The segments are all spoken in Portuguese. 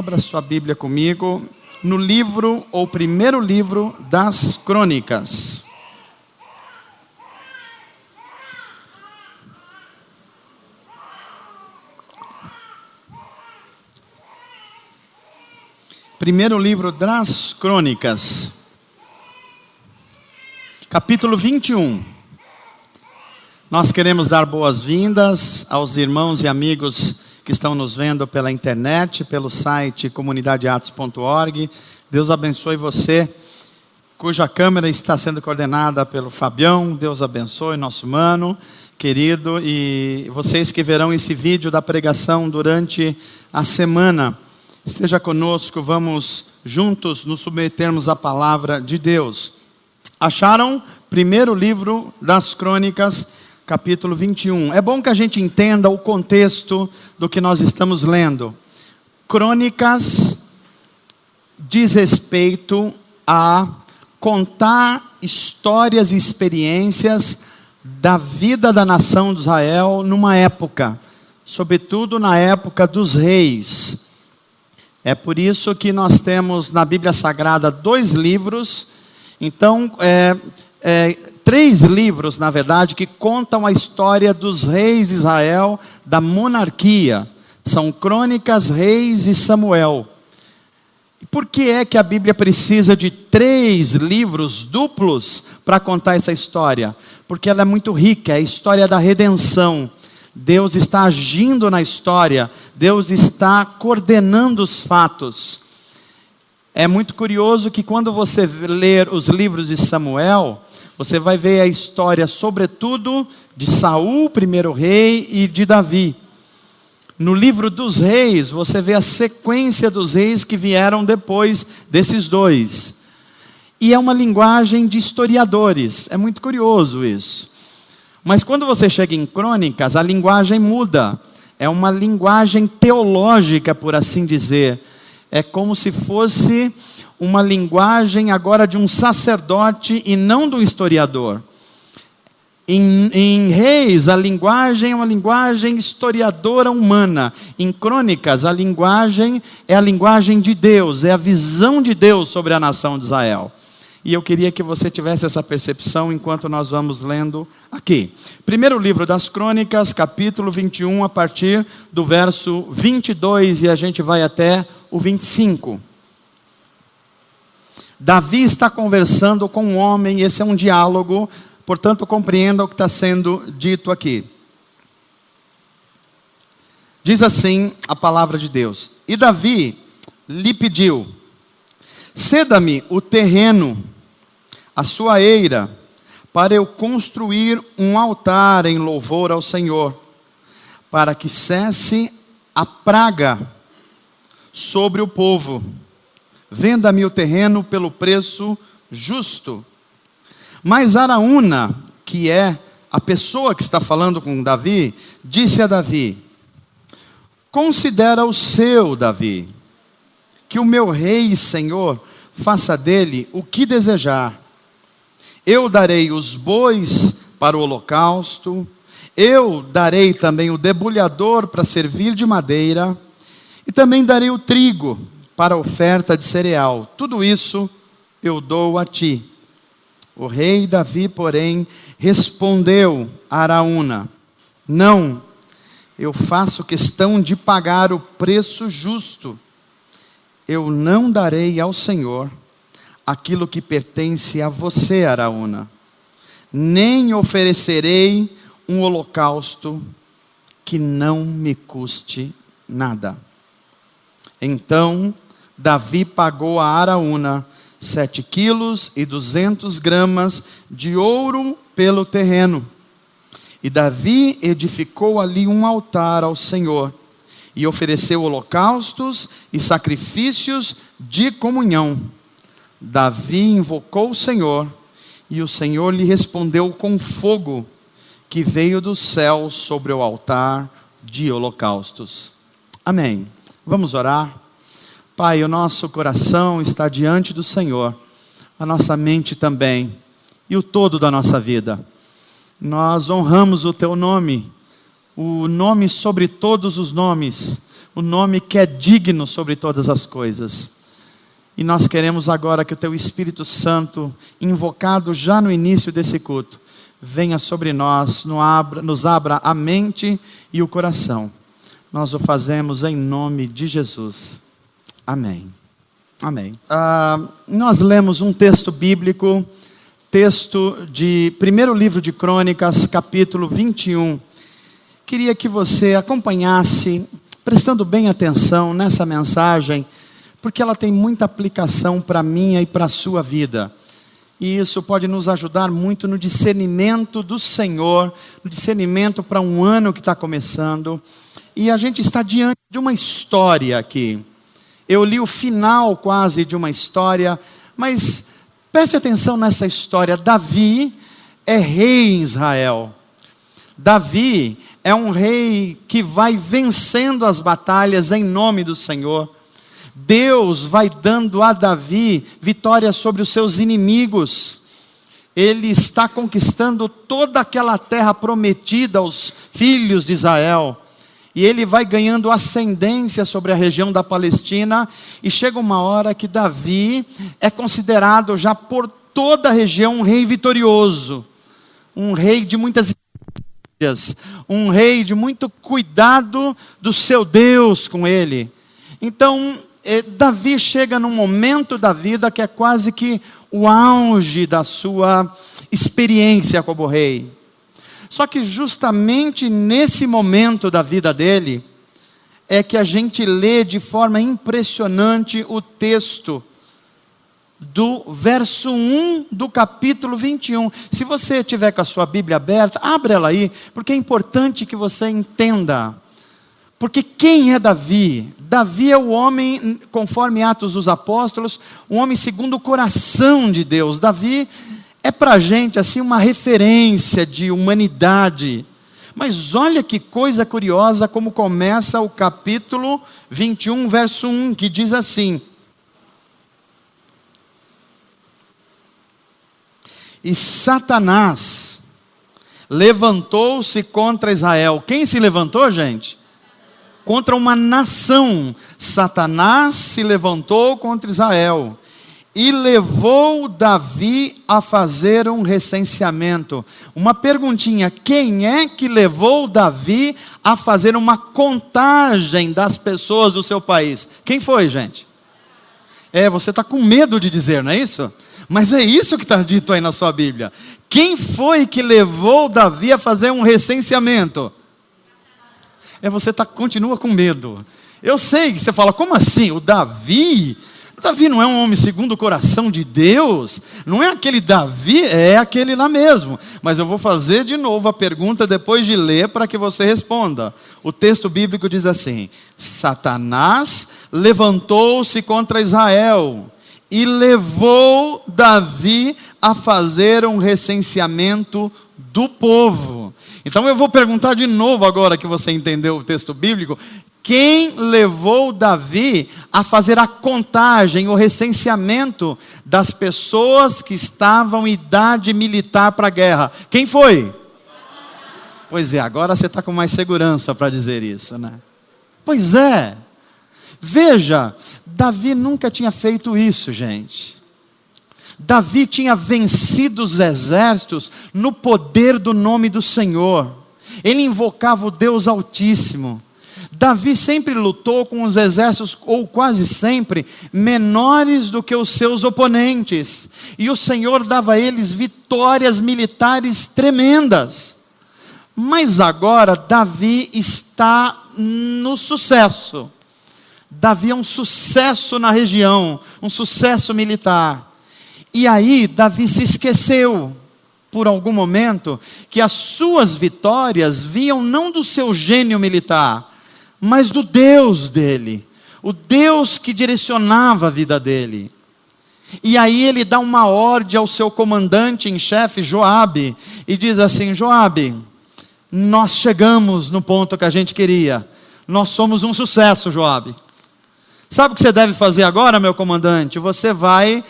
Abra sua Bíblia comigo no livro, ou primeiro livro das Crônicas. Primeiro livro das Crônicas, capítulo 21. Nós queremos dar boas-vindas aos irmãos e amigos que estão nos vendo pela internet, pelo site comunidadeatos.org. Deus abençoe você, cuja câmera está sendo coordenada pelo Fabião. Deus abençoe nosso mano querido, e vocês que verão esse vídeo da pregação durante a semana. Esteja conosco, vamos juntos nos submetermos à palavra de Deus. Acharam? Primeiro livro das Crônicas, capítulo 21. É bom que a gente entenda o contexto do que nós estamos lendo. Crônicas diz respeito a contar histórias e experiências da vida da nação de Israel numa época, sobretudo na época dos reis. É por isso que nós temos na Bíblia Sagrada 2 livros, então 3 livros, na verdade, que contam a história dos reis de Israel, da monarquia. São Crônicas, Reis e Samuel. E por que é que a Bíblia precisa de 3 livros duplos para contar essa história? Porque ela é muito rica, é a história da redenção. Deus está agindo na história, Deus está coordenando os fatos. É muito curioso que quando você ler os livros de Samuel, você vai ver a história, sobretudo, de Saul, primeiro rei, e de Davi. No livro dos reis, você vê a sequência dos reis que vieram depois desses 2. E é uma linguagem de historiadores, é muito curioso isso. Mas quando você chega em Crônicas, a linguagem muda. É uma linguagem teológica, por assim dizer. É como se fosse uma linguagem agora de um sacerdote e não do historiador. Em Reis, a linguagem é uma linguagem historiadora humana. Em Crônicas, a linguagem é a linguagem de Deus, é a visão de Deus sobre a nação de Israel. E eu queria que você tivesse essa percepção enquanto nós vamos lendo aqui. Primeiro livro das Crônicas, capítulo 21, a partir do verso 22, e a gente vai até o 25. Davi está conversando com um homem, esse é um diálogo, portanto compreenda o que está sendo dito aqui. Diz assim a palavra de Deus: E Davi lhe pediu: ceda-me o terreno, a sua eira, para eu construir um altar em louvor ao Senhor, para que cesse a praga sobre o povo. Venda-me o terreno pelo preço justo. Mas Araúna, que é a pessoa que está falando com Davi, disse a Davi: considera o seu, Davi, que o meu rei e senhor faça dele o que desejar. Eu darei os bois para o holocausto, eu darei também o debulhador para servir de madeira, e também darei o trigo para a oferta de cereal. Tudo isso eu dou a ti. O rei Davi, porém, respondeu a Araúna: não, eu faço questão de pagar o preço justo. Eu não darei ao Senhor aquilo que pertence a você, Araúna, nem oferecerei um holocausto que não me custe nada. Então Davi pagou a Araúna 7 quilos e 200 gramas de ouro pelo terreno. E Davi edificou ali um altar ao Senhor, e ofereceu holocaustos e sacrifícios de comunhão. Davi invocou o Senhor, e o Senhor lhe respondeu com fogo que veio do céu sobre o altar de holocaustos. Amém. Vamos orar. Pai, o nosso coração está diante do Senhor, a nossa mente também, e o todo da nossa vida. Nós honramos o Teu nome, o nome sobre todos os nomes, o nome que é digno sobre todas as coisas. E nós queremos agora que o Teu Espírito Santo, invocado já no início desse culto, venha sobre nós, nos abra a mente e o coração. Nós o fazemos em nome de Jesus. Amém. Amém. Nós lemos um texto bíblico, texto de 1º livro de Crônicas, capítulo 21. Queria que você acompanhasse, prestando bem atenção nessa mensagem, porque ela tem muita aplicação para a minha e para a sua vida. E isso pode nos ajudar muito no discernimento do Senhor, no discernimento para um ano que está começando. E a gente está diante de uma história aqui. Eu li o final quase de uma história, mas preste atenção nessa história. Davi é rei em Israel. Davi é um rei que vai vencendo as batalhas em nome do Senhor. Deus vai dando a Davi vitória sobre os seus inimigos. Ele está conquistando toda aquela terra prometida aos filhos de Israel. E ele vai ganhando ascendência sobre a região da Palestina. E chega uma hora que Davi é considerado já por toda a região um rei vitorioso. Um rei de muitas igrejas. Um rei de muito cuidado do seu Deus com ele. Então, Davi chega num momento da vida que é quase que o auge da sua experiência como rei. Só que justamente nesse momento da vida dele, é que a gente lê de forma impressionante o texto do verso 1 do capítulo 21. Se você tiver com a sua Bíblia aberta, abre ela aí, porque é importante que você entenda. Porque quem é Davi? Davi é o homem, conforme Atos dos Apóstolos, um homem segundo o coração de Deus. Davi é para a gente assim uma referência de humanidade. Mas olha que coisa curiosa como começa o capítulo 21, verso 1, que diz assim: E Satanás levantou-se contra Israel. Quem se levantou, gente? Contra uma nação. Satanás se levantou contra Israel e levou Davi a fazer um recenseamento. Uma perguntinha: quem é que levou Davi a fazer uma contagem das pessoas do seu país? Quem foi, gente? Você está com medo de dizer, não é isso? Mas é isso que está dito aí na sua Bíblia. Quem foi que levou Davi a fazer um recenseamento? Você continua com medo. Eu sei que você fala, como assim? O Davi? O Davi não é um homem segundo o coração de Deus? Não é aquele Davi? É aquele lá mesmo. Mas eu vou fazer de novo a pergunta depois de ler para que você responda. O texto bíblico diz assim: Satanás levantou-se contra Israel e levou Davi a fazer um recenseamento do povo. Então eu vou perguntar de novo agora que você entendeu o texto bíblico. Quem levou Davi a fazer a contagem, o recenseamento das pessoas que estavam em idade militar para a guerra? Quem foi? Pois é, agora você está com mais segurança para dizer isso, né? Pois é. Veja, Davi nunca tinha feito isso, gente. Davi tinha vencido os exércitos no poder do nome do Senhor. Ele invocava o Deus Altíssimo. Davi sempre lutou com os exércitos, ou quase sempre, menores do que os seus oponentes. E o Senhor dava a eles vitórias militares tremendas. Mas agora Davi está no sucesso. Davi é um sucesso na região, um sucesso militar. E aí Davi se esqueceu, por algum momento, que as suas vitórias vinham não do seu gênio militar, mas do Deus dele, o Deus que direcionava a vida dele. E aí ele dá uma ordem ao seu comandante em chefe, Joabe, e diz assim: Joabe, nós chegamos no ponto que a gente queria, nós somos um sucesso, Joabe. Sabe o que você deve fazer agora, meu comandante? Você vai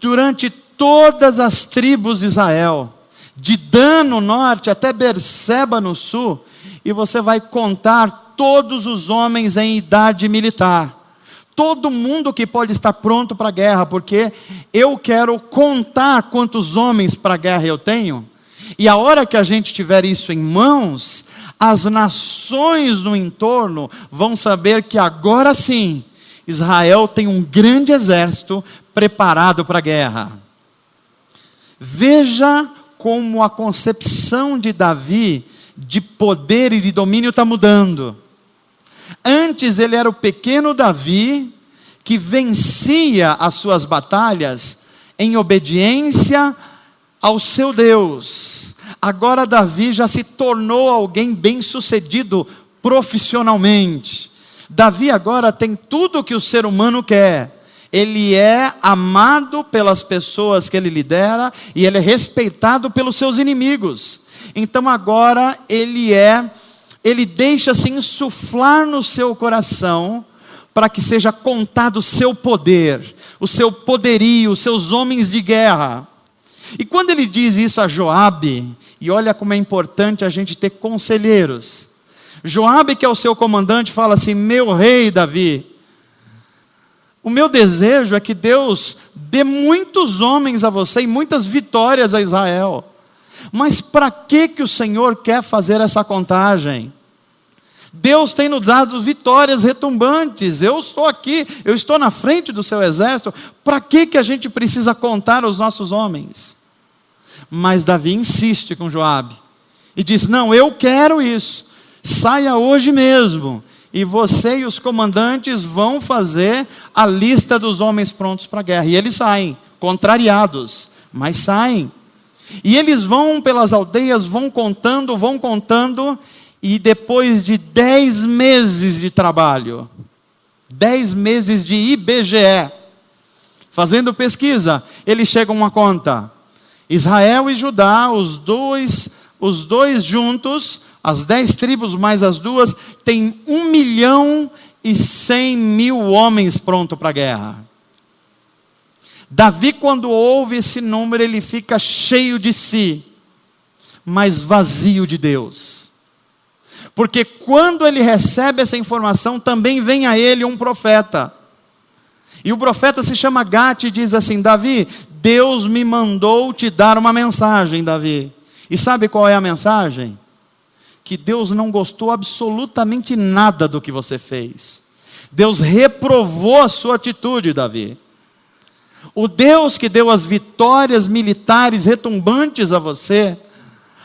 durante todas as tribos de Israel, de Dan no norte até Berseba no sul, e você vai contar todos os homens em idade militar. Todo mundo que pode estar pronto para a guerra, porque eu quero contar quantos homens para a guerra eu tenho. E a hora que a gente tiver isso em mãos, as nações no entorno vão saber que agora sim, Israel tem um grande exército preparado para a guerra. Veja como a concepção de Davi de poder e de domínio está mudando. Antes ele era o pequeno Davi que vencia as suas batalhas em obediência ao seu Deus. Agora Davi já se tornou alguém bem-sucedido profissionalmente. Davi agora tem tudo o que o ser humano quer. Ele é amado pelas pessoas que ele lidera e ele é respeitado pelos seus inimigos. Então agora ele deixa-se insuflar no seu coração para que seja contado o seu poder, o seu poderio, os seus homens de guerra. E quando ele diz isso a Joabe, e olha como é importante a gente ter conselheiros. Joabe, que é o seu comandante, fala assim: meu rei Davi, o meu desejo é que Deus dê muitos homens a você e muitas vitórias a Israel. Mas para que o Senhor quer fazer essa contagem? Deus tem nos dado vitórias retumbantes. Eu estou aqui, eu estou na frente do seu exército. Para que a gente precisa contar os nossos homens? Mas Davi insiste com Joabe e diz: não, eu quero isso. Saia hoje mesmo. E você e os comandantes vão fazer a lista dos homens prontos para a guerra. E eles saem, contrariados, mas saem. E eles vão pelas aldeias, vão contando, e depois de 10 meses de trabalho, 10 meses de IBGE, fazendo pesquisa, eles chegam a uma conta: Israel e Judá, os dois juntos, as 10 tribos mais as 2, tem 1.100.000 homens prontos para a guerra. Davi, quando ouve esse número, ele fica cheio de si, mas vazio de Deus. Porque quando ele recebe essa informação, também vem a ele um profeta. E o profeta se chama Gate e diz assim: Davi, Deus me mandou te dar uma mensagem, Davi. E sabe qual é a mensagem? Que Deus não gostou absolutamente nada do que você fez. Deus reprovou a sua atitude, Davi. O Deus que deu as vitórias militares retumbantes a você,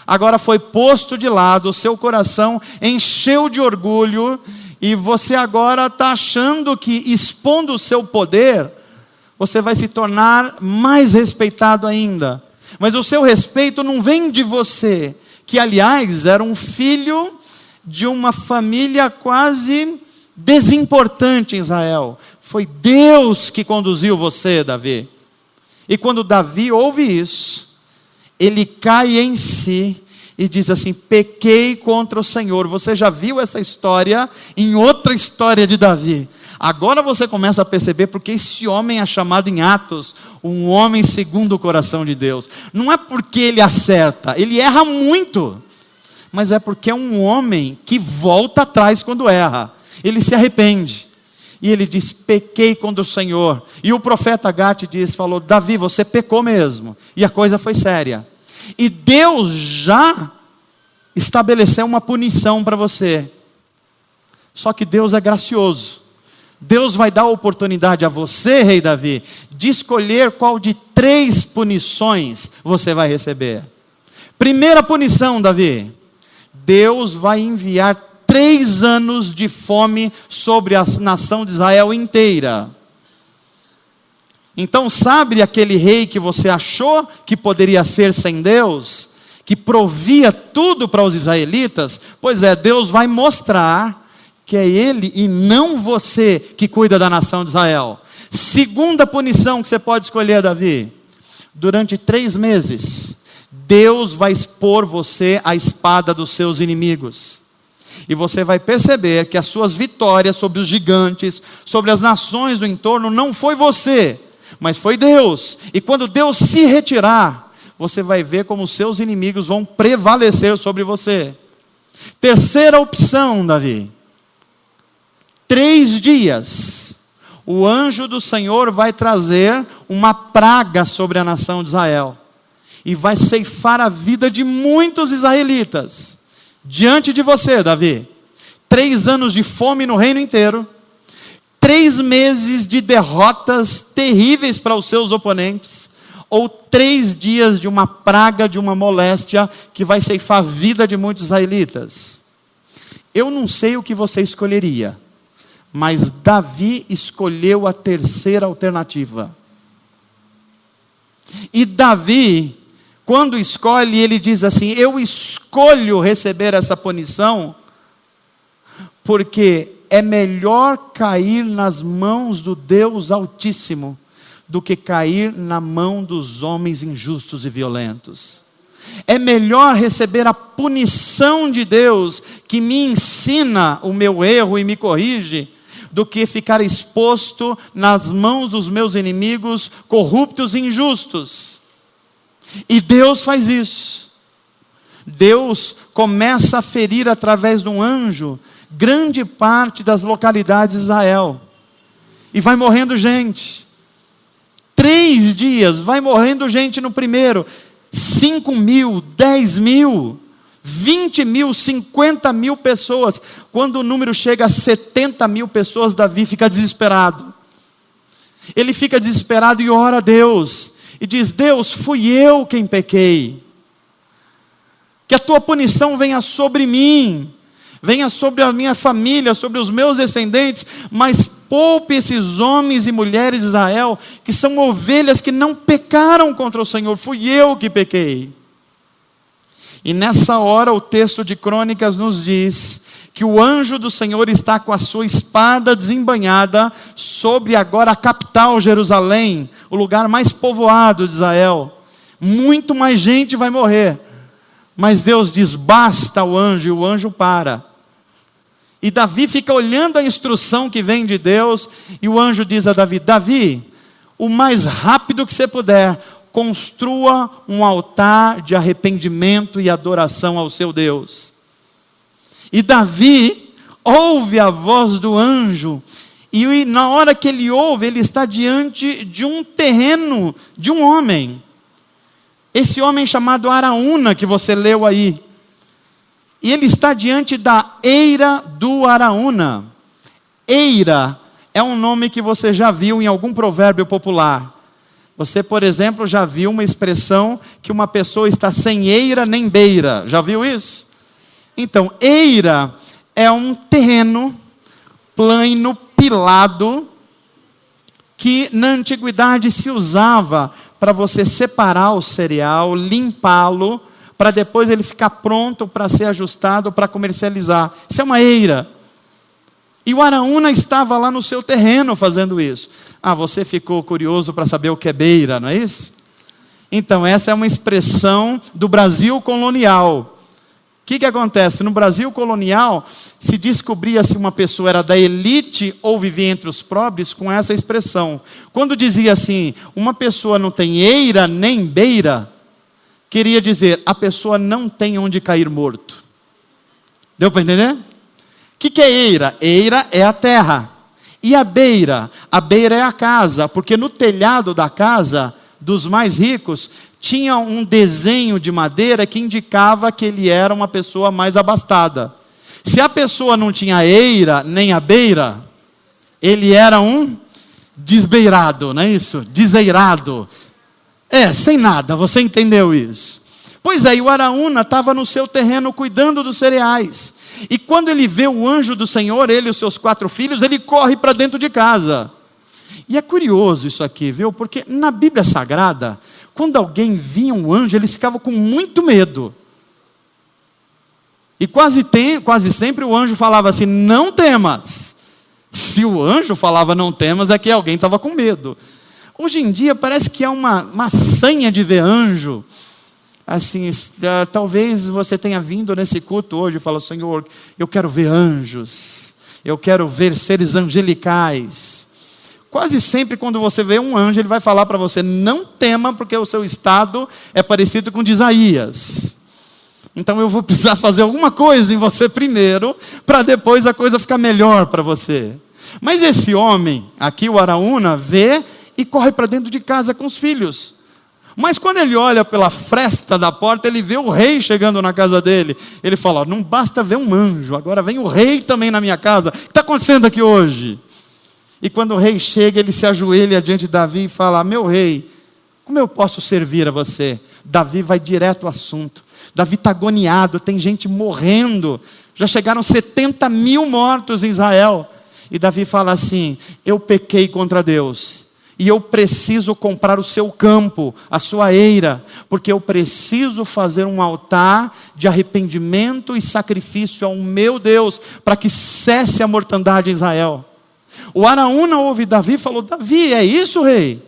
agora foi posto de lado, o seu coração encheu de orgulho, e você agora está achando que expondo o seu poder, você vai se tornar mais respeitado ainda. Mas o seu respeito não vem de você, que aliás era um filho de uma família quase desimportante em Israel. Foi Deus que conduziu você, Davi. E quando Davi ouve isso, ele cai em si e diz assim: pequei contra o Senhor. Você já viu essa história em outra história de Davi. Agora você começa a perceber porque esse homem é chamado em Atos um homem segundo o coração de Deus. Não é porque ele acerta, ele erra muito, mas é porque é um homem que volta atrás quando erra. Ele se arrepende. E ele diz: pequei contra o Senhor. E o profeta Gate falou: Davi, você pecou mesmo. E a coisa foi séria. E Deus já estabeleceu uma punição para você. Só que Deus é gracioso. Deus vai dar a oportunidade a você, rei Davi, de escolher qual de 3 punições você vai receber. Primeira punição, Davi: Deus vai enviar 3 anos de fome sobre a nação de Israel inteira. Então, sabe aquele rei que você achou que poderia ser sem Deus, que provia tudo para os israelitas? Pois é, Deus vai mostrar que é Ele e não você que cuida da nação de Israel. Segunda punição que você pode escolher, Davi: durante 3 meses, Deus vai expor você à espada dos seus inimigos. E você vai perceber que as suas vitórias sobre os gigantes, sobre as nações do entorno, não foi você, mas foi Deus. E quando Deus se retirar, você vai ver como os seus inimigos vão prevalecer sobre você. Terceira opção, Davi: 3 dias, o anjo do Senhor vai trazer uma praga sobre a nação de Israel. E vai ceifar a vida de muitos israelitas. Diante de você, Davi. 3 anos de fome no reino inteiro. 3 meses de derrotas terríveis para os seus oponentes. Ou 3 dias de uma praga, de uma moléstia, que vai ceifar a vida de muitos israelitas. Eu não sei o que você escolheria. Mas Davi escolheu a terceira alternativa. E Davi, quando escolhe, ele diz assim: eu escolho receber essa punição, porque é melhor cair nas mãos do Deus Altíssimo, do que cair na mão dos homens injustos e violentos. É melhor receber a punição de Deus, que me ensina o meu erro e me corrige, do que ficar exposto nas mãos dos meus inimigos corruptos e injustos. E Deus faz isso. Deus começa a ferir através de um anjo grande parte das localidades de Israel. E vai morrendo gente. 3 dias, vai morrendo gente no primeiro. 5.000, 10.000, 20.000, 50.000 pessoas. Quando o número chega a 70.000 pessoas, Davi fica desesperado. Ele fica desesperado e ora a Deus. E diz: Deus, fui eu quem pequei. Que a tua punição venha sobre mim. Venha sobre a minha família, sobre os meus descendentes. Mas poupe esses homens e mulheres de Israel, que são ovelhas que não pecaram contra o Senhor. Fui eu que pequei. E nessa hora o texto de Crônicas nos diz que o anjo do Senhor está com a sua espada desembainhada sobre agora a capital Jerusalém, o lugar mais povoado de Israel. Muito mais gente vai morrer. Mas Deus diz: basta o anjo, e o anjo para. E Davi fica olhando a instrução que vem de Deus, e o anjo diz a Davi: Davi, o mais rápido que você puder, construa um altar de arrependimento e adoração ao seu Deus. E Davi ouve a voz do anjo, e na hora que ele ouve, ele está diante de um terreno, de um homem. Esse homem chamado Araúna, que você leu aí. E ele está diante da eira do Araúna. Eira é um nome que você já viu em algum provérbio popular. Você, por exemplo, já viu uma expressão que uma pessoa está sem eira nem beira. Já viu isso? Então, eira é um terreno plano, pilado, que na antiguidade se usava para você separar o cereal, limpá-lo, para depois ele ficar pronto para ser ajustado, para comercializar. Isso é uma eira. E o Araúna estava lá no seu terreno fazendo isso. Ah, você ficou curioso para saber o que é beira, não é isso? Então, essa é uma expressão do Brasil colonial. O que acontece? No Brasil colonial, se descobria se uma pessoa era da elite ou vivia entre os pobres com essa expressão. Quando dizia assim, uma pessoa não tem eira nem beira, queria dizer, a pessoa não tem onde cair morto. Deu para entender? O que é eira? Eira é a terra. E a beira? A beira é a casa, porque no telhado da casa dos mais ricos tinha um desenho de madeira que indicava que ele era uma pessoa mais abastada. Se a pessoa não tinha eira nem a beira, ele era um desbeirado, não é isso? Deseirado. Sem nada, você entendeu isso? Pois é, e o Araúna estava no seu terreno cuidando dos cereais. E quando ele vê o anjo do Senhor, ele e os seus 4 filhos, ele corre para dentro de casa. E é curioso isso aqui, viu? Porque na Bíblia Sagrada, quando alguém via um anjo, eles ficavam com muito medo. E quase sempre o anjo falava assim, não temas. Se o anjo falava não temas, é que alguém estava com medo. Hoje em dia parece que é uma sanha de ver anjo. Assim, talvez você tenha vindo nesse culto hoje e fala, Senhor, eu quero ver anjos. Eu quero ver seres angelicais. Quase sempre quando você vê um anjo, ele vai falar para você, não tema, porque o seu estado é parecido com o de Isaías. Então eu vou precisar fazer alguma coisa em você primeiro, para depois a coisa ficar melhor para você. Mas esse homem, aqui o Araúna, vê e corre para dentro de casa com os filhos. Mas quando ele olha pela fresta da porta, ele vê o rei chegando na casa dele. Ele fala: não basta ver um anjo, agora vem o rei também na minha casa. O que está acontecendo aqui hoje? E quando o rei chega, ele se ajoelha diante de Davi e fala: meu rei, como eu posso servir a você? Davi vai direto ao assunto. Davi está agoniado, tem gente morrendo. Já chegaram 70 mil mortos em Israel. E Davi fala assim: eu pequei contra Deus. E eu preciso comprar o seu campo, a sua eira, porque eu preciso fazer um altar de arrependimento e sacrifício ao meu Deus, para que cesse a mortandade em Israel. O Araúna ouve Davi e falou: Davi, é isso, rei?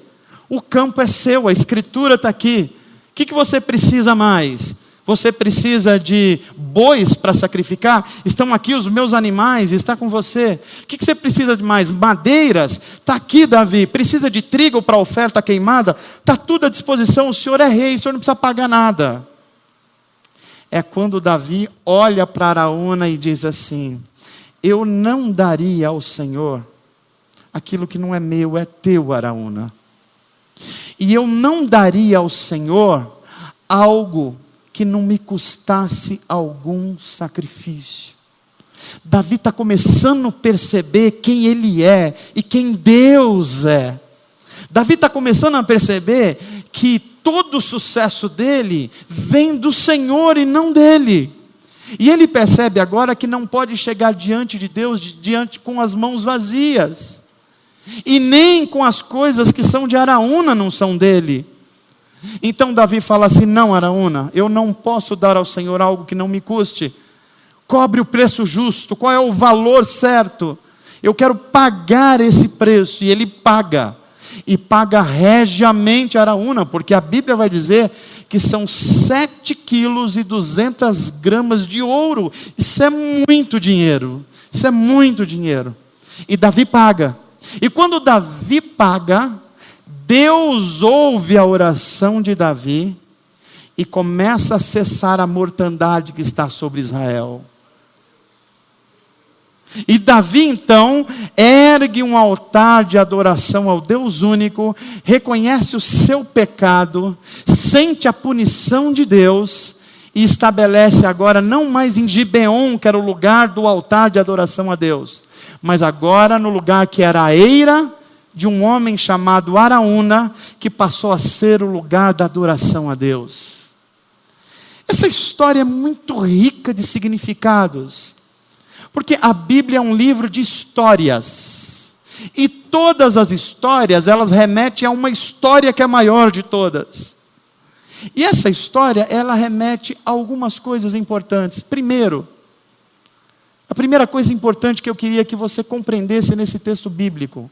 O campo é seu, a escritura está aqui. O que você precisa mais? Você precisa de bois para sacrificar? Estão aqui os meus animais, está com você. O que você precisa de mais? Madeiras? Está aqui, Davi. Precisa de trigo para oferta queimada? Está tudo à disposição, o senhor é rei, o senhor não precisa pagar nada. É quando Davi olha para Araúna e diz assim: eu não daria ao Senhor aquilo que não é meu, é teu, Araúna. E eu não daria ao Senhor algo que não me custasse algum sacrifício. Davi está começando a perceber quem ele é e quem Deus é. Davi está começando a perceber que todo o sucesso dele vem do Senhor e não dele. E ele percebe agora que não pode chegar diante de Deus com as mãos vazias. E nem com as coisas que são de Araúna não são dele. Então Davi fala assim: não, Araúna, eu não posso dar ao Senhor algo que não me custe. Cobre o preço justo. Qual é o valor certo? Eu quero pagar esse preço. E ele paga. E paga regiamente Araúna, porque a Bíblia vai dizer que são 7 quilos e 200 gramas de ouro. Isso é muito dinheiro. Isso é muito dinheiro. E Davi paga. E quando Davi paga, Deus ouve a oração de Davi e começa a cessar a mortandade que está sobre Israel. E Davi então ergue um altar de adoração ao Deus único, reconhece o seu pecado, sente a punição de Deus e estabelece agora não mais em Gibeon, que era o lugar do altar de adoração a Deus, mas agora no lugar que era a eira de um homem chamado Araúna, que passou a ser o lugar da adoração a Deus. Essa história é muito rica de significados, porque a Bíblia é um livro de histórias, e todas as histórias, elas remetem a uma história que é a maior de todas. E essa história, ela remete a algumas coisas importantes. Primeiro, a primeira coisa importante que eu queria que você compreendesse nesse texto bíblico: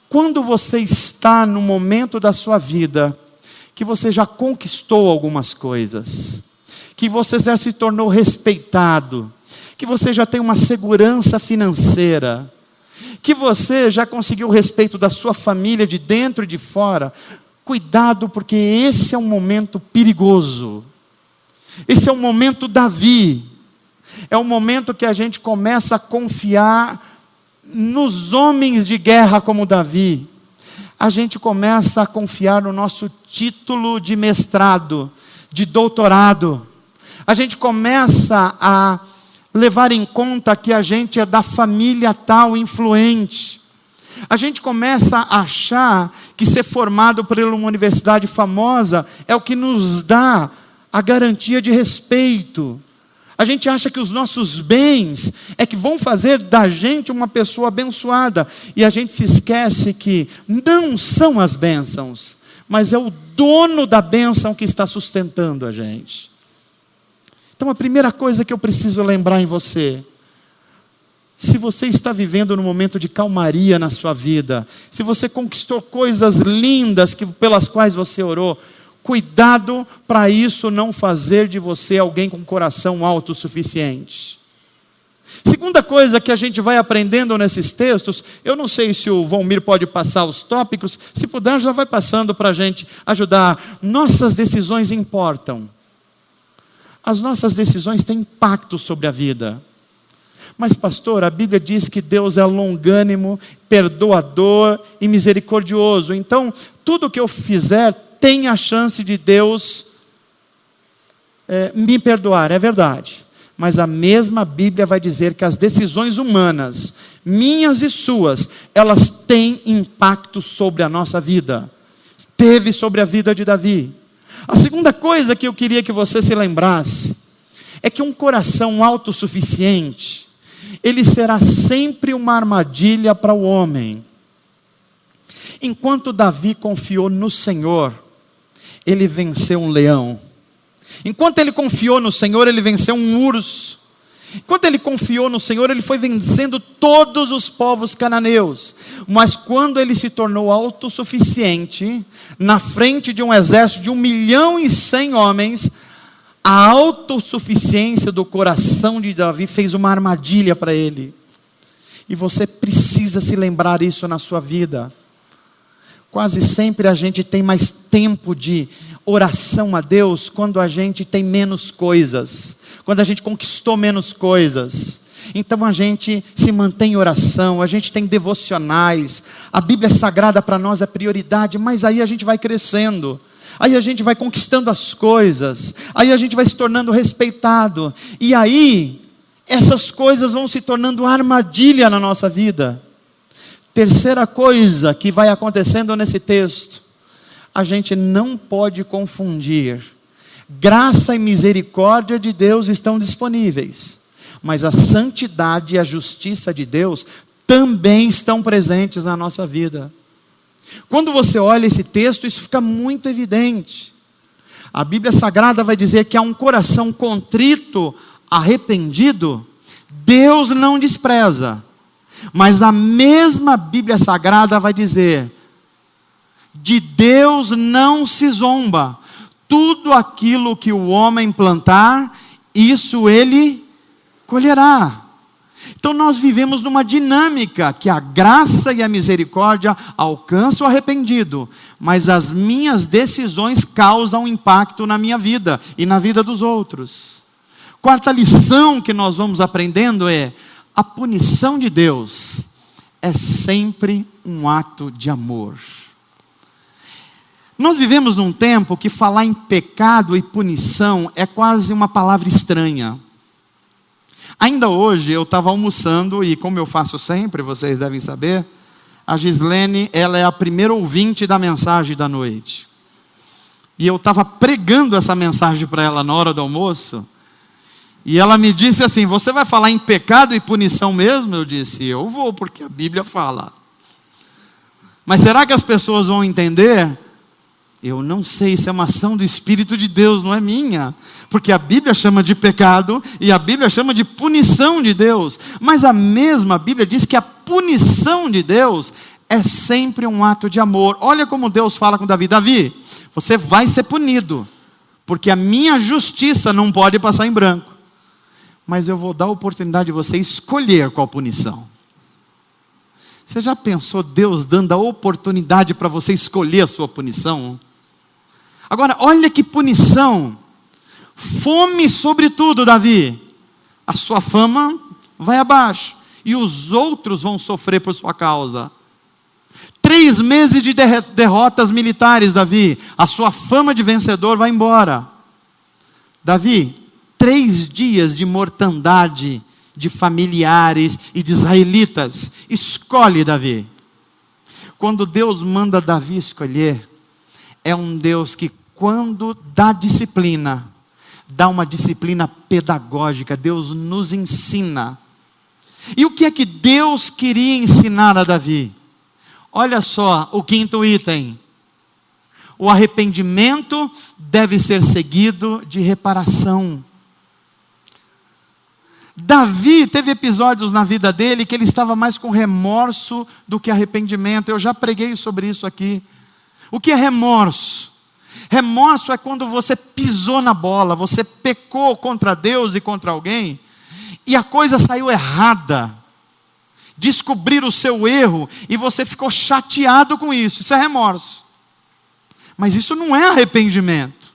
quando você está no momento da sua vida que você já conquistou algumas coisas, que você já se tornou respeitado, que você já tem uma segurança financeira, que você já conseguiu o respeito da sua família de dentro e de fora, cuidado, porque esse é um momento perigoso. Esse é um momento Davi. É um momento que a gente começa a confiar nos homens de guerra como Davi. A gente começa a confiar no nosso título de mestrado, de doutorado. A gente começa a levar em conta que a gente é da família tal influente. A gente começa a achar que ser formado por uma universidade famosa é o que nos dá a garantia de respeito. A gente acha que os nossos bens é que vão fazer da gente uma pessoa abençoada. E a gente se esquece que não são as bênçãos, mas é o dono da bênção que está sustentando a gente. Então a primeira coisa que eu preciso lembrar em você: se você está vivendo num momento de calmaria na sua vida, se você conquistou coisas lindas pelas quais você orou, cuidado para isso não fazer de você alguém com coração autossuficiente. Segunda coisa que a gente vai aprendendo nesses textos, eu não sei se o Valmir pode passar os tópicos, se puder já vai passando para a gente ajudar. Nossas decisões importam. As nossas decisões têm impacto sobre a vida. Mas pastor, a Bíblia diz que Deus é longânimo, perdoador e misericordioso. Então, tudo que eu fizer tem a chance de Deus me perdoar, é verdade. Mas a mesma Bíblia vai dizer que as decisões humanas, minhas e suas, elas têm impacto sobre a nossa vida. Teve sobre a vida de Davi. A segunda coisa que eu queria que você se lembrasse, é que um coração autossuficiente, ele será sempre uma armadilha para o homem. Enquanto Davi confiou no Senhor, ele venceu um leão. Enquanto ele confiou no Senhor, ele venceu um urso. Enquanto ele confiou no Senhor, ele foi vencendo todos os povos cananeus. Mas quando ele se tornou autossuficiente, na frente de um exército de 1.100.000 homens, a autossuficiência do coração de Davi fez uma armadilha para ele. E você precisa se lembrar isso na sua vida. Quase sempre a gente tem mais tempo de oração a Deus quando a gente tem menos coisas, quando a gente conquistou menos coisas. Então a gente se mantém em oração, a gente tem devocionais, a Bíblia Sagrada para nós é prioridade, mas aí a gente vai crescendo, aí a gente vai conquistando as coisas, aí a gente vai se tornando respeitado, e aí essas coisas vão se tornando armadilha na nossa vida. Terceira coisa que vai acontecendo nesse texto, a gente não pode confundir. Graça e misericórdia de Deus estão disponíveis, mas a santidade e a justiça de Deus também estão presentes na nossa vida. Quando você olha esse texto, isso fica muito evidente. A Bíblia Sagrada vai dizer que há um coração contrito, arrependido, Deus não despreza. Mas a mesma Bíblia Sagrada vai dizer, de Deus não se zomba. Tudo aquilo que o homem plantar, isso ele colherá. Então nós vivemos numa dinâmica que a graça e a misericórdia alcançam o arrependido, mas as minhas decisões causam impacto na minha vida e na vida dos outros. Quarta lição que nós vamos aprendendo é, a punição de Deus é sempre um ato de amor. Nós vivemos num tempo que falar em pecado e punição é quase uma palavra estranha. Ainda hoje eu estava almoçando e como eu faço sempre, vocês devem saber, a Gislene, ela é a primeira ouvinte da mensagem da noite. E eu estava pregando essa mensagem para ela na hora do almoço. E ela me disse assim, você vai falar em pecado e punição mesmo? Eu disse, eu vou, porque a Bíblia fala. Mas será que as pessoas vão entender? Eu não sei, isso é uma ação do Espírito de Deus, não é minha. Porque a Bíblia chama de pecado e a Bíblia chama de punição de Deus. Mas a mesma Bíblia diz que a punição de Deus é sempre um ato de amor. Olha como Deus fala com Davi. Davi, você vai ser punido, porque a minha justiça não pode passar em branco. Mas eu vou dar a oportunidade de você escolher qual punição. Você já pensou Deus dando a oportunidade para você escolher a sua punição? Agora, olha que punição. Fome sobre tudo, Davi. A sua fama vai abaixo. E os outros vão sofrer por sua causa. 3 meses de derrotas militares, Davi. A sua fama de vencedor vai embora. Davi, 3 dias de mortandade de familiares e de israelitas. Escolhe, Davi. Quando Deus manda Davi escolher, é um Deus que quando dá disciplina, dá uma disciplina pedagógica. Deus nos ensina. E o que é que Deus queria ensinar a Davi? Olha só o 5º item. O arrependimento deve ser seguido de reparação. Davi teve episódios na vida dele que ele estava mais com remorso do que arrependimento. Eu já preguei sobre isso aqui. O que é remorso? Remorso é quando você pisou na bola, você pecou contra Deus e contra alguém, e a coisa saiu errada. Descobriram o seu erro e você ficou chateado com isso. Isso é remorso. Mas isso não é arrependimento.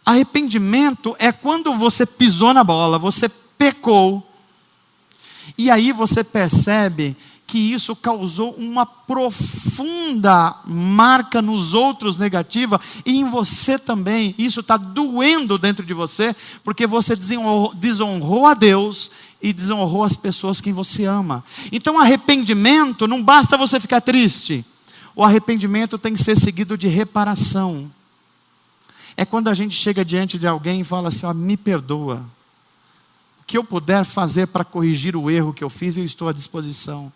Arrependimento é quando você pisou na bola, você pecou, E aí você percebe que isso causou uma profunda marca nos outros negativa e em você também. Isso está doendo dentro de você, porque você desonrou a Deus e desonrou as pessoas que você ama. Então arrependimento, não basta você ficar triste. O arrependimento tem que ser seguido de reparação. É quando a gente chega diante de alguém e fala assim, ó, me perdoa. O que eu puder fazer para corrigir o erro que eu fiz, eu estou à disposição.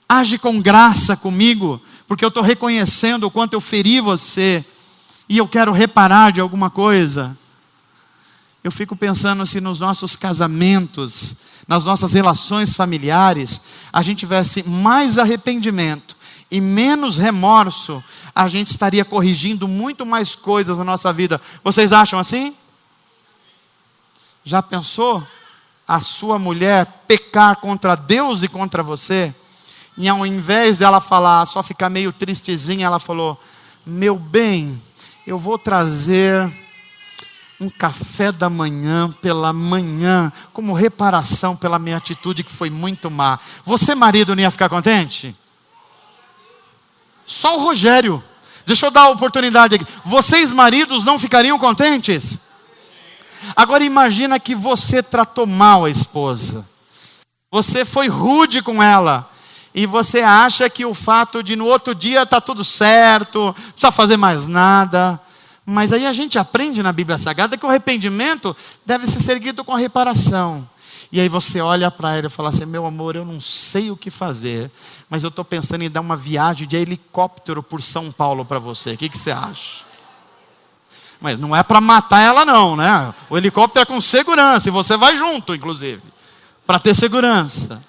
Age com graça comigo, porque eu estou reconhecendo o quanto eu feri você, e eu quero reparar de alguma coisa. Eu fico pensando se nos nossos casamentos, nas nossas relações familiares, a gente tivesse mais arrependimento e menos remorso, a gente estaria corrigindo muito mais coisas na nossa vida. Vocês acham assim? Já pensou a sua mulher pecar contra Deus e contra você? E ao invés dela falar, só ficar meio tristezinha, ela falou, meu bem, eu vou trazer um café da manhã, pela manhã, como reparação pela minha atitude que foi muito má. Você, marido, não ia ficar contente? Só o Rogério. Deixa eu dar a oportunidade aqui. Vocês, maridos, não ficariam contentes? Agora imagina que você tratou mal a esposa. Você foi rude com ela. E você acha que o fato de no outro dia está tudo certo, não precisa fazer mais nada. Mas aí a gente aprende na Bíblia Sagrada que o arrependimento deve ser seguido com a reparação. E aí você olha para ela e fala assim, meu amor, eu não sei o que fazer, mas eu estou pensando em dar uma viagem de helicóptero por São Paulo para você. O que você acha? Mas não é para matar ela não, né? O helicóptero é com segurança, e você vai junto, inclusive, para ter segurança.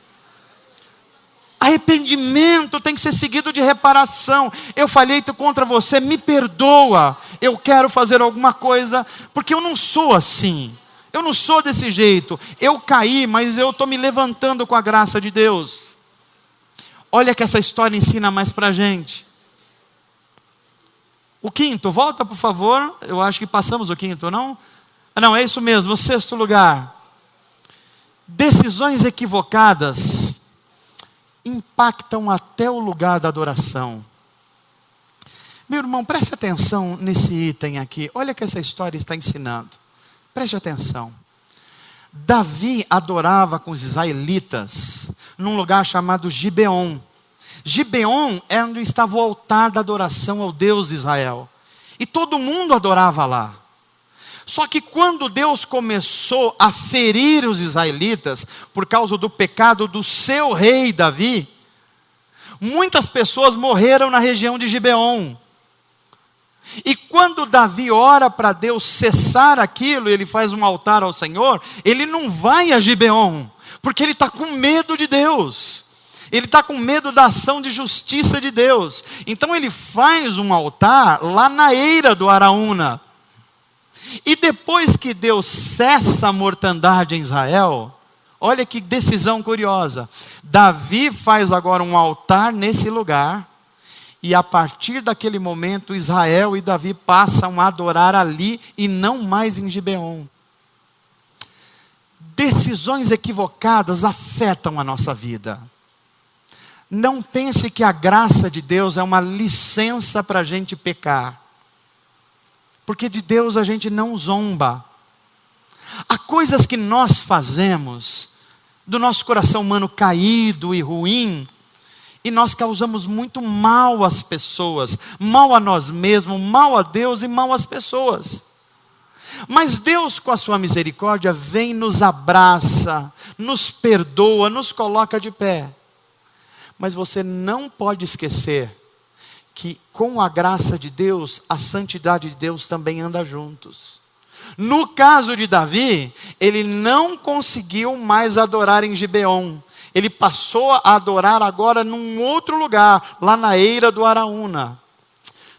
Arrependimento tem que ser seguido de reparação. Eu falhei contra você, me perdoa. Eu quero fazer alguma coisa, porque eu não sou assim. Eu não sou desse jeito. Eu caí, mas eu estou me levantando com a graça de Deus. Olha que essa história ensina mais para a gente. O quinto, volta por favor. Eu acho que passamos o quinto, não? Não, é isso mesmo, o sexto lugar. Decisões equivocadas impactam até o lugar da adoração. Meu irmão, preste atenção nesse item aqui. Olha que essa história está ensinando. Preste atenção. Davi adorava com os israelitas num lugar chamado Gibeon. Gibeon é onde estava o altar da adoração ao Deus de Israel. E todo mundo adorava lá. Só que quando Deus começou a ferir os israelitas, por causa do pecado do seu rei Davi, muitas pessoas morreram na região de Gibeon. E quando Davi ora para Deus cessar aquilo, ele faz um altar ao Senhor, ele não vai a Gibeon, porque ele está com medo de Deus. Ele está com medo da ação de justiça de Deus. Então ele faz um altar lá na eira do Araúna. E depois que Deus cessa a mortandade em Israel, olha que decisão curiosa. Davi faz agora um altar nesse lugar, e a partir daquele momento Israel e Davi passam a adorar ali e não mais em Gibeon. Decisões equivocadas afetam a nossa vida. Não pense que a graça de Deus é uma licença para a gente pecar. Porque de Deus a gente não zomba. Há coisas que nós fazemos, do nosso coração humano caído e ruim, e nós causamos muito mal às pessoas, mal a nós mesmos, mal a Deus e mal às pessoas. Mas Deus, com a sua misericórdia, vem, nos abraça, nos perdoa, nos coloca de pé. Mas você não pode esquecer que com a graça de Deus, a santidade de Deus também anda juntos. No caso de Davi, ele não conseguiu mais adorar em Gibeon. Ele passou a adorar agora num outro lugar, lá na eira do Araúna.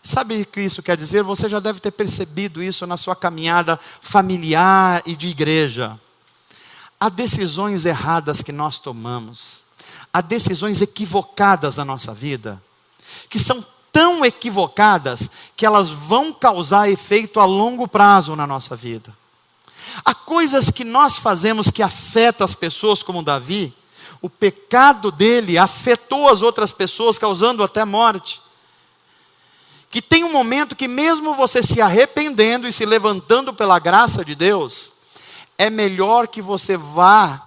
Sabe o que isso quer dizer? Você já deve ter percebido isso na sua caminhada familiar e de igreja. Há decisões erradas que nós tomamos. Há decisões equivocadas na nossa vida, que são tão equivocadas que elas vão causar efeito a longo prazo na nossa vida. Há coisas que nós fazemos que afetam as pessoas, como Davi. O pecado dele afetou as outras pessoas, causando até morte. Que tem um momento que mesmo você se arrependendo e se levantando pela graça de Deus, é melhor que você vá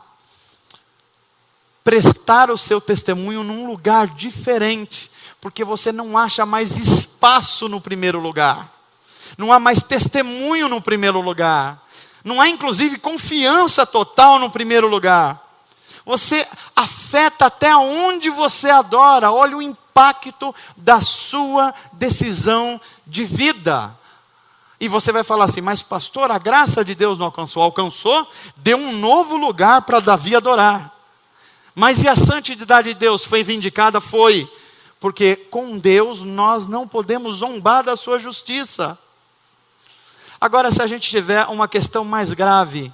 prestar o seu testemunho num lugar diferente, porque você não acha mais espaço no primeiro lugar. Não há mais testemunho no primeiro lugar. Não há inclusive confiança total no primeiro lugar. Você afeta até onde você adora. Olha o impacto da sua decisão de vida. E você vai falar assim, mas pastor, a graça de Deus não alcançou? Alcançou, deu um novo lugar para Davi adorar. Mas e a santidade de Deus foi vindicada? Foi. Porque com Deus nós não podemos zombar da sua justiça. Agora, se a gente tiver uma questão mais grave,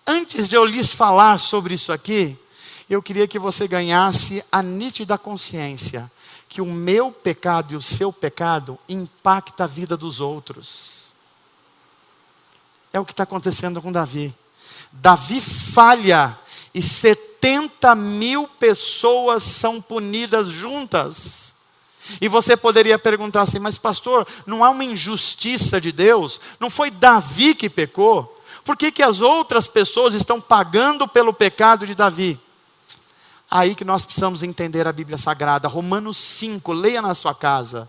antes de eu lhes falar sobre isso aqui, eu queria que você ganhasse a nítida consciência que o meu pecado e o seu pecado impacta a vida dos outros. É o que está acontecendo com Davi. Davi falha e 70 mil pessoas são punidas juntas. E você poderia perguntar assim, mas pastor, não há uma injustiça de Deus? Não foi Davi que pecou? Por que as outras pessoas estão pagando pelo pecado de Davi? Aí que nós precisamos entender a Bíblia Sagrada. Romanos 5, leia na sua casa.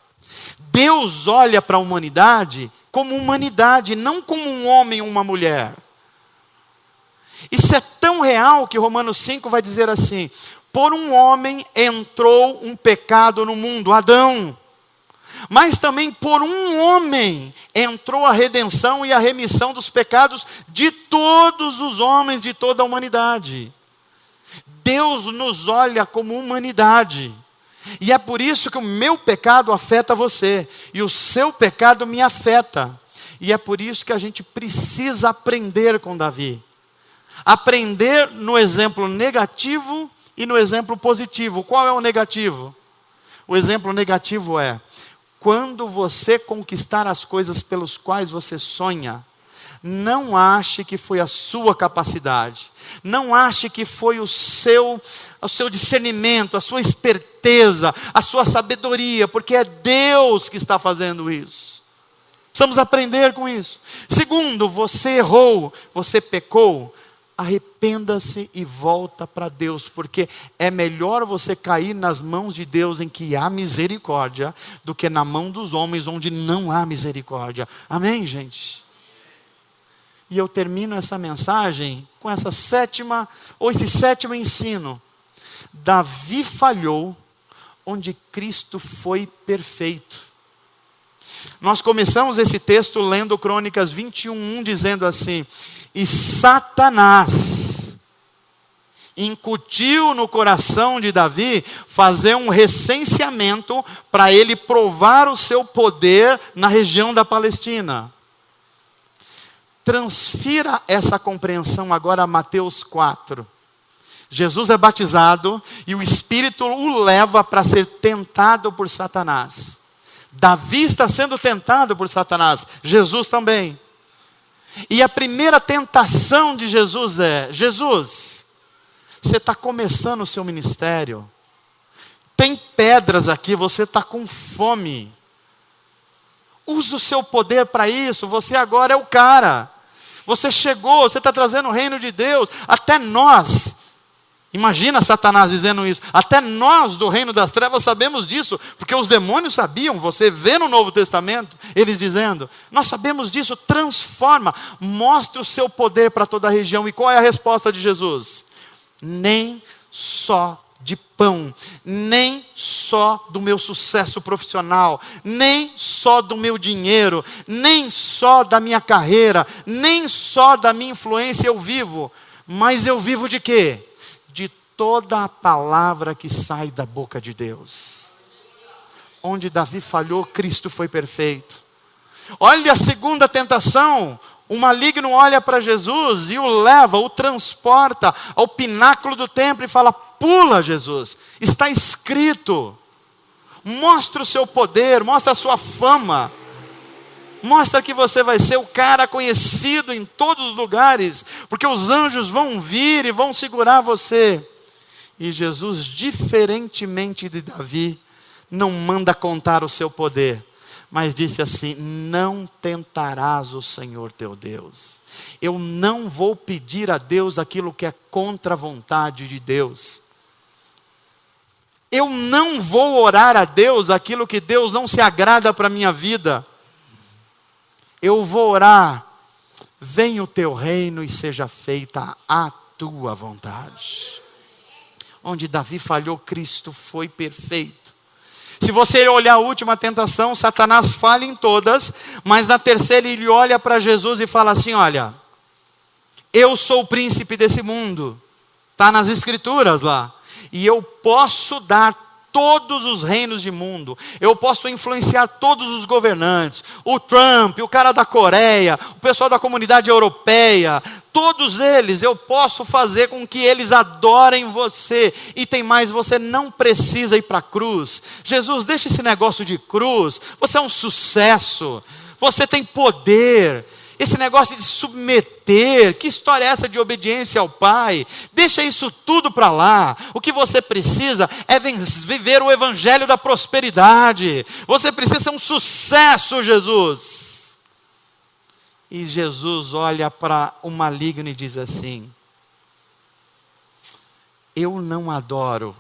Deus olha para a humanidade como humanidade, não como um homem ou uma mulher. Isso é tão real que Romanos 5 vai dizer assim, por um homem entrou um pecado no mundo, Adão. Mas também por um homem entrou a redenção e a remissão dos pecados de todos os homens, de toda a humanidade. Deus nos olha como humanidade. E é por isso que o meu pecado afeta você. E o seu pecado me afeta. E é por isso que a gente precisa aprender com Davi. Aprender no exemplo negativo e no exemplo positivo. Qual é o negativo? O exemplo negativo é, quando você conquistar as coisas pelas quais você sonha, não ache que foi a sua capacidade. Não ache que foi o seu discernimento, a sua esperteza, a sua sabedoria, porque é Deus que está fazendo isso. Precisamos aprender com isso. Segundo, você errou, você pecou. Arrependa-se e volta para Deus, porque é melhor você cair nas mãos de Deus em que há misericórdia, do que na mão dos homens onde não há misericórdia. Amém, gente? E eu termino essa mensagem com esse sétimo ensino. Davi falhou onde Cristo foi perfeito. Nós começamos esse texto lendo Crônicas 21:1, dizendo assim, e Satanás incutiu no coração de Davi fazer um recenseamento para ele provar o seu poder na região da Palestina. Transfira essa compreensão agora a Mateus 4. Jesus é batizado e o Espírito o leva para ser tentado por Satanás. Davi está sendo tentado por Satanás, Jesus também. E a primeira tentação de Jesus é, Jesus, você está começando o seu ministério, tem pedras aqui, você está com fome, use o seu poder para isso, você agora é o cara, você chegou, você está trazendo o reino de Deus, até nós, imagina Satanás dizendo isso, até nós do reino das trevas sabemos disso, porque os demônios sabiam, você vê no Novo Testamento, eles dizendo, nós sabemos disso, transforma, mostra o seu poder para toda a região. E qual é a resposta de Jesus? Nem só de pão, nem só do meu sucesso profissional, nem só do meu dinheiro, nem só da minha carreira, nem só da minha influência eu vivo, mas eu vivo de quê? De toda a palavra que sai da boca de Deus. Onde Davi falhou, Cristo foi perfeito. Olha a segunda tentação. O maligno olha para Jesus e o leva, o transporta ao pináculo do templo e fala, pula Jesus, está escrito. Mostra o seu poder, mostra a sua fama. Mostra que você vai ser o cara conhecido em todos os lugares, porque os anjos vão vir e vão segurar você. E Jesus, diferentemente de Davi, não manda contar o seu poder, mas disse assim: não tentarás o Senhor teu Deus. Eu não vou pedir a Deus aquilo que é contra a vontade de Deus. Eu não vou orar a Deus aquilo que Deus não se agrada para a minha vida. Eu vou orar: venha o teu reino e seja feita a tua vontade. Onde Davi falhou, Cristo foi perfeito. Se você olhar a última tentação, Satanás falha em todas, mas na terceira ele olha para Jesus e fala assim: olha, eu sou o príncipe desse mundo, está nas escrituras lá, e eu posso dar todos os reinos de mundo, eu posso influenciar todos os governantes, o Trump, o cara da Coreia, o pessoal da comunidade europeia, todos eles, eu posso fazer com que eles adorem você. E tem mais, você não precisa ir para a cruz. Jesus, deixa esse negócio de cruz, você é um sucesso, você tem poder. Esse negócio de submeter, que história é essa de obediência ao Pai? Deixa isso tudo para lá. O que você precisa é viver o evangelho da prosperidade. Você precisa ser um sucesso, Jesus. E Jesus olha para o maligno e diz assim: eu não adoro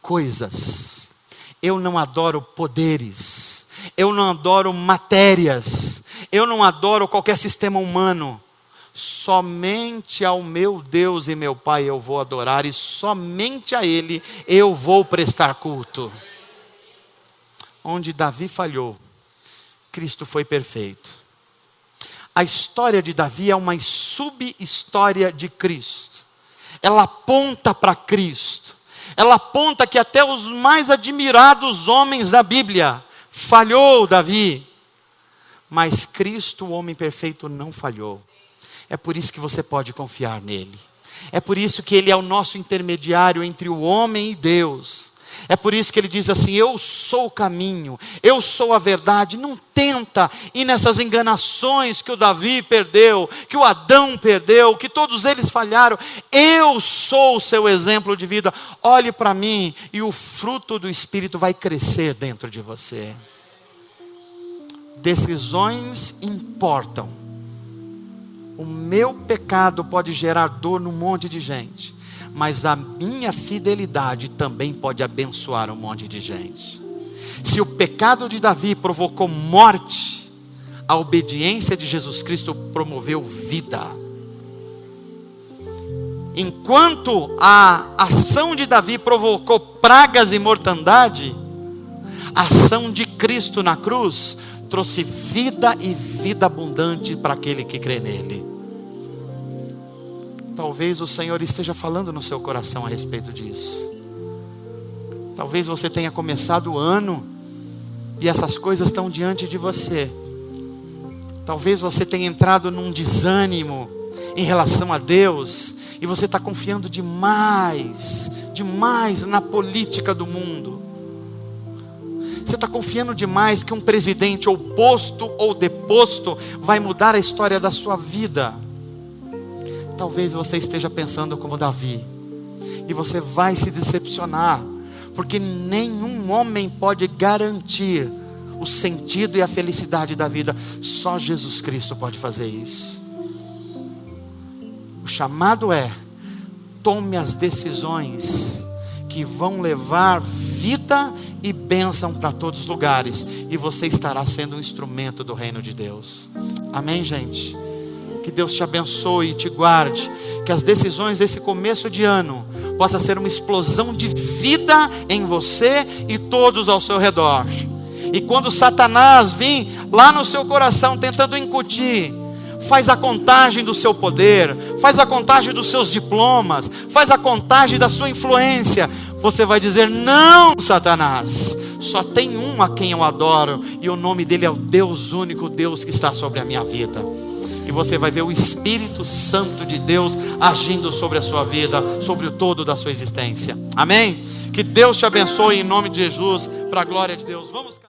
coisas, eu não adoro poderes, eu não adoro matérias, eu não adoro qualquer sistema humano. Somente ao meu Deus e meu Pai eu vou adorar, e somente a Ele eu vou prestar culto. Onde Davi falhou, Cristo foi perfeito. A história de Davi é uma sub-história de Cristo. Ela aponta para Cristo. Ela aponta que até os mais admirados homens da Bíblia falhou Davi. Mas Cristo, o homem perfeito, não falhou. É por isso que você pode confiar nele. É por isso que ele é o nosso intermediário entre o homem e Deus. É por isso que ele diz assim: eu sou o caminho, eu sou a verdade. Não tenta ir nessas enganações que o Davi perdeu, que o Adão perdeu, que todos eles falharam. Eu sou o seu exemplo de vida. Olhe para mim e o fruto do Espírito vai crescer dentro de você. Decisões importam. O meu pecado pode gerar dor num monte de gente, mas a minha fidelidade também pode abençoar um monte de gente. Se o pecado de Davi provocou morte, a obediência de Jesus Cristo promoveu vida. Enquanto a ação de Davi provocou pragas e mortandade, a ação de Cristo na cruz trouxe vida e vida abundante para aquele que crê nele. Talvez o Senhor esteja falando no seu coração a respeito disso. Talvez você tenha começado o ano e essas coisas estão diante de você. Talvez você tenha entrado num desânimo em relação a Deus, e você está confiando demais na política do mundo. Você está confiando demais que um presidente ou posto ou deposto vai mudar a história da sua vida. Talvez você esteja pensando como Davi, e você vai se decepcionar, porque nenhum homem pode garantir o sentido e a felicidade da vida. Só Jesus Cristo pode fazer isso. O chamado é: tome as decisões que vão levar vida e bênção para todos os lugares, e você estará sendo um instrumento do reino de Deus. Amém, gente? Que Deus te abençoe e te guarde. Que as decisões desse começo de ano possa ser uma explosão de vida em você e todos ao seu redor. E quando Satanás vir lá no seu coração tentando incutir, faz a contagem do seu poder, faz a contagem dos seus diplomas, faz a contagem da sua influência, você vai dizer: não, Satanás, só tem um a quem eu adoro, e o nome dele é o Deus único, Deus que está sobre a minha vida. E você vai ver o Espírito Santo de Deus agindo sobre a sua vida, sobre o todo da sua existência. Amém? Que Deus te abençoe em nome de Jesus, para a glória de Deus. Vamos